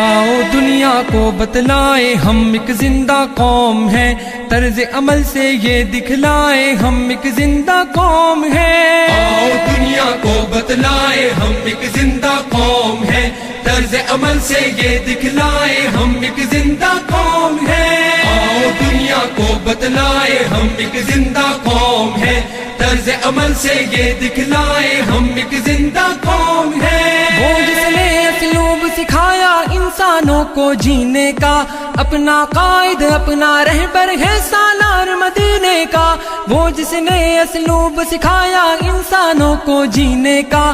آؤ دنیا کو بتلائے ہم ایک زندہ قوم ہیں، طرز عمل سے یہ دکھلائے ہم ایک زندہ قوم ہیں۔ آؤ دنیا کو بتلائے ہم ایک زندہ قوم ہیں، طرز عمل سے یہ دکھلائے ہم ایک زندہ قوم ہیں۔ آؤ دنیا کو بتلائے ہم ایک زندہ قوم ہیں، طرز عمل سے یہ دکھلائے ہم ایک زندہ قوم ہیں۔ وہ جس نے اسلوب سکھایا انسانوں کو جینے کا، اپنا قائد اپنا رہبر ہے سالار مدینے کا۔ وہ جس نے اسلوب سکھایا انسانوں کو جینے کا،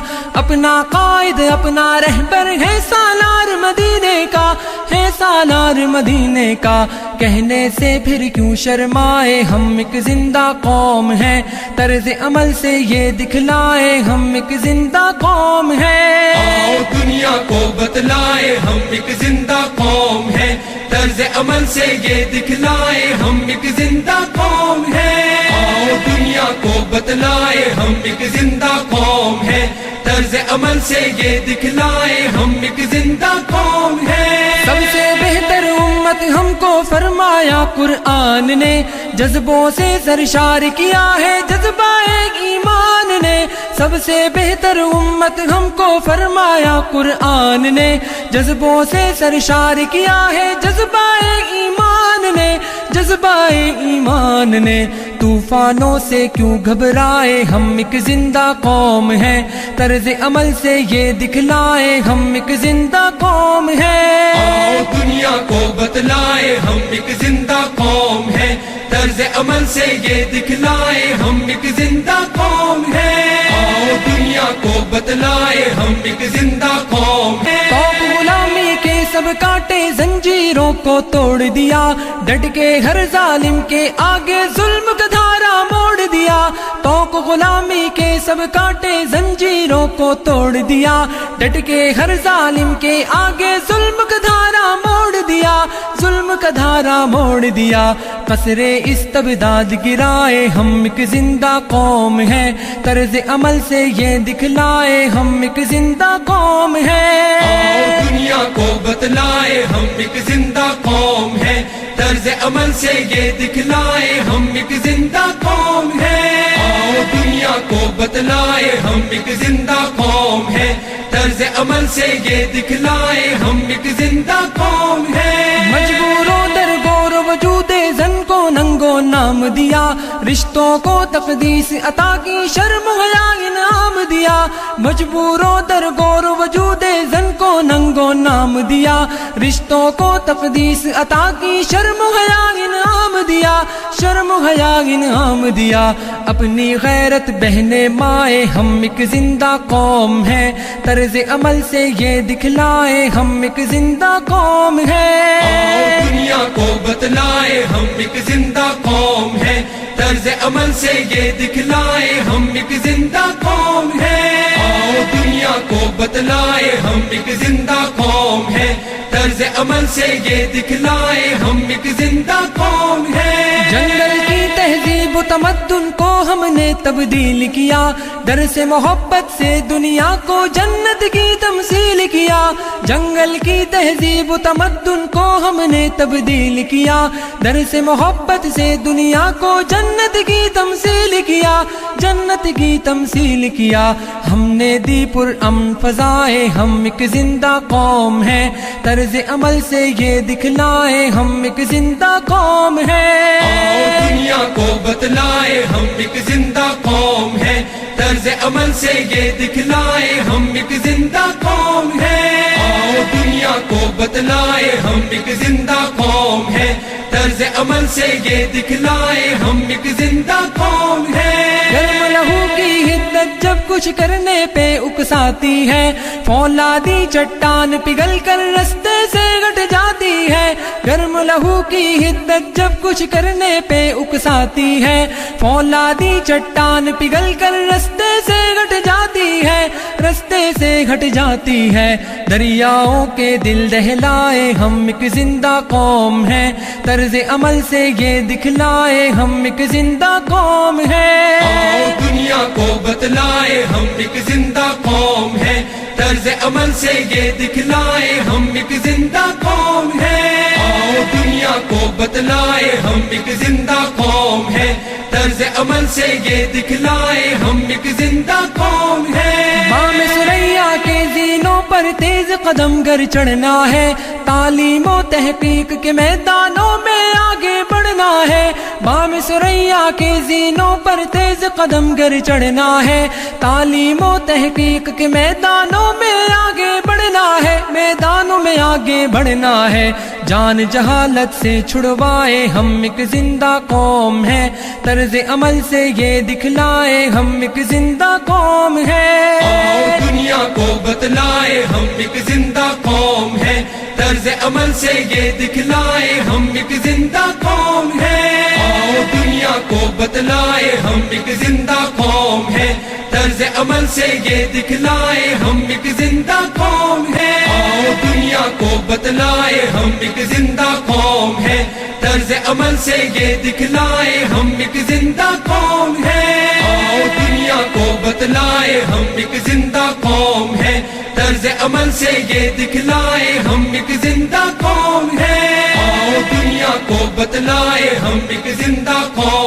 اپنا قائد اپنا رہبر ہے سالار مدینے کا، ہے سالار مدینے کا۔ کہنے سے پھر کیوں شرمائے ہم ایک زندہ قوم ہیں، طرز عمل سے یہ دکھلائے ہم ایک زندہ قوم ہیں۔ آؤ دنیا کو بتلائے ہم ایک زندہ قوم ہیں، طرز عمل سے یہ دکھلائے ہم ایک زندہ قوم ہیں۔ آؤ دنیا کو بتلائے ہم ایک زندہ قوم ہیں، طرز عمل سے یہ دکھلائے ہم ایک زندہ قوم ہیں۔ سب سے بہتر امت ہم کو فرمایا قرآن نے، جذبوں سے سرشار کیا ہے جذبہ ایمان نے۔ سب سے بہتر امت ہم کو فرمایا قرآن نے، جذبوں سے سرشار کیا ہے جذبہ ایمان نے، جذبہ ایمان نے۔ طوفانوں سے کیوں گھبرائے ہم ایک زندہ قوم ہیں، طرز عمل سے یہ دکھلائے ہم ایک زندہ قوم ہیں۔ آؤ دنیا کو بتلائے ہم ایک زندہ قوم ہیں، طرز عمل سے یہ دکھلائے ہم ایک زندہ قوم ہیں۔ آؤ دنیا کو بتلائے ہم ایک زندہ قوم ہیں۔ تو غلامی کے سب کاٹے زنجیروں کو توڑ دیا، ڈٹ کے ہر ظالم کے آگے ظلم کا دھارا موڑ دیا۔ تو غلامی کے سب کاٹے زنجیروں کو توڑ دیا، ڈٹ کے ہر ظالم کے آگے ظلم کا دھارا موڑ دیا، ظلم کا دھارا موڑ دیا۔ قصرے استبداد گرائے ہم ایک زندہ قوم ہیں، طرز عمل سے یہ دکھلائے ہم ایک زندہ قوم ہیں۔ آؤ دنیا کو بتلائے ہم ایک زندہ قوم ہیں، طرز عمل سے یہ دکھلائے ہم ایک زندہ قوم ہیں۔ آؤ دنیا کو بتلائے ہم ایک زندہ قوم ہیں، طرز عمل سے یہ دکھلائے ہم ایک زندہ قوم ہیں۔ مجبوروں در گور وجود زن کو ننگو نام دیا، رشتوں کو تقدیس عطا کی شرم حیا انعام دیا۔ مجبوروں در گور وجود زن کو ننگو نام دیا، رشتوں کو تقدیس عطا کی شرم حیا انعام دیا، شرم حیا انعام دیا۔ اپنی غیرت بہنے مائے ہم ایک زندہ قوم ہیں، طرز عمل سے یہ دکھلائے ہم ایک زندہ قوم ہیں۔ آؤ دنیا کو بتلائے ہم ایک زندہ قوم ہیں، طرز عمل سے یہ دکھلائے ہم ایک زندہ قوم ہیں۔ آؤ دنیا کو بتلائے ہم ایک زندہ قوم ہیں، طرز عمل سے یہ دکھلائے ہم ایک زندہ قوم ہیں۔ جنگل کی تہذیب و تمدن کو ہم نے تبدیل کیا، درس محبت سے دنیا کو جنت کی تمثیل کیا۔ جنگل کی تہذیب و تمدن کو ہم نے تبدیل کیا، درس محبت سے دنیا کو جنت کی تمثیل کیا، جنت کی تمثیل کیا۔ ہم نے دی پر امن فضائے ہم ایک زندہ قوم ہیں، طرز عمل سے یہ دکھلائے ہم ایک زندہ قوم ہیں۔ آؤ دنیا کو بتلائے ہم ایک زندہ قوم ہیں، طرز عمل سے یہ دکھلائے ہم ایک زندہ قوم ہیں۔ آؤ دنیا کو بتلائے ہم ایک زندہ قوم ہیں، طرز عمل سے یہ دکھلائے ہم ایک زندہ قوم ہیں۔ گرم لہو کی حدت جب کچھ کرنے پہ اکساتی ہے، فولادی چٹان پگھل کر رستے سے گٹ جاتی ہے۔ گرم لہو کی حدت جب کچھ کرنے پہ اکساتی ہے، فولادی چٹان پگھل کر رستے سے گٹ جاتی ہے، رستے سے گھٹ جاتی ہے۔ دریاؤں کے دل دہلائے ہم ایک زندہ قوم ہیں، طرز عمل سے یہ دکھلائے ہم ایک زندہ قوم ہیں۔ آؤ دنیا کو بتلائے ہم ایک زندہ قوم ہیں، طرز عمل سے یہ دکھلائے ہم ایک زندہ بتلائے ہم ایک زندہ قوم ہے، طرز عمل سے یہ دکھلائے ہم ایک زندہ قوم ہے۔ بام سریا کے زینوں پر تیز قدم گر چڑھنا ہے، تعلیم و تحقیق کے میدانوں میں آگے بڑھنا ہے۔ بام سریا کے زینوں پر تیز قدم گر چڑھنا ہے، تعلیم و تحقیق کے میدانوں میں آگے بڑھنا ہے، میدانوں میں آگے بڑھنا ہے۔ جان جہالت سے چھڑوائے ہم ایک زندہ قوم ہے، طرز عمل سے یہ دکھلائے ہم ایک زندہ قوم ہے۔ آؤ دنیا کو بتلائے ہم ایک زندہ قوم ہے، طرز عمل سے یہ دکھلائے ہم ایک زندہ قوم ہے۔ آؤ دنیا کو بتلائے ہم ایک زندہ قوم ہے، طرز عمل سے یہ دکھلائے ہم ایک زندہ قوم ہے۔ آؤ دنیا کو بتلائے ہم ایک زندہ قوم ہے، طرز عمل سے یہ دکھلائے ہم ایک زندہ قوم ہے۔ آؤ دنیا کو بتلائے ہم ایک زندہ قوم ہے، طرز عمل سے یہ دکھلائے ہم ایک زندہ قوم ہے۔ آؤ دنیا کو بتلائے ہم ایک زندہ قوم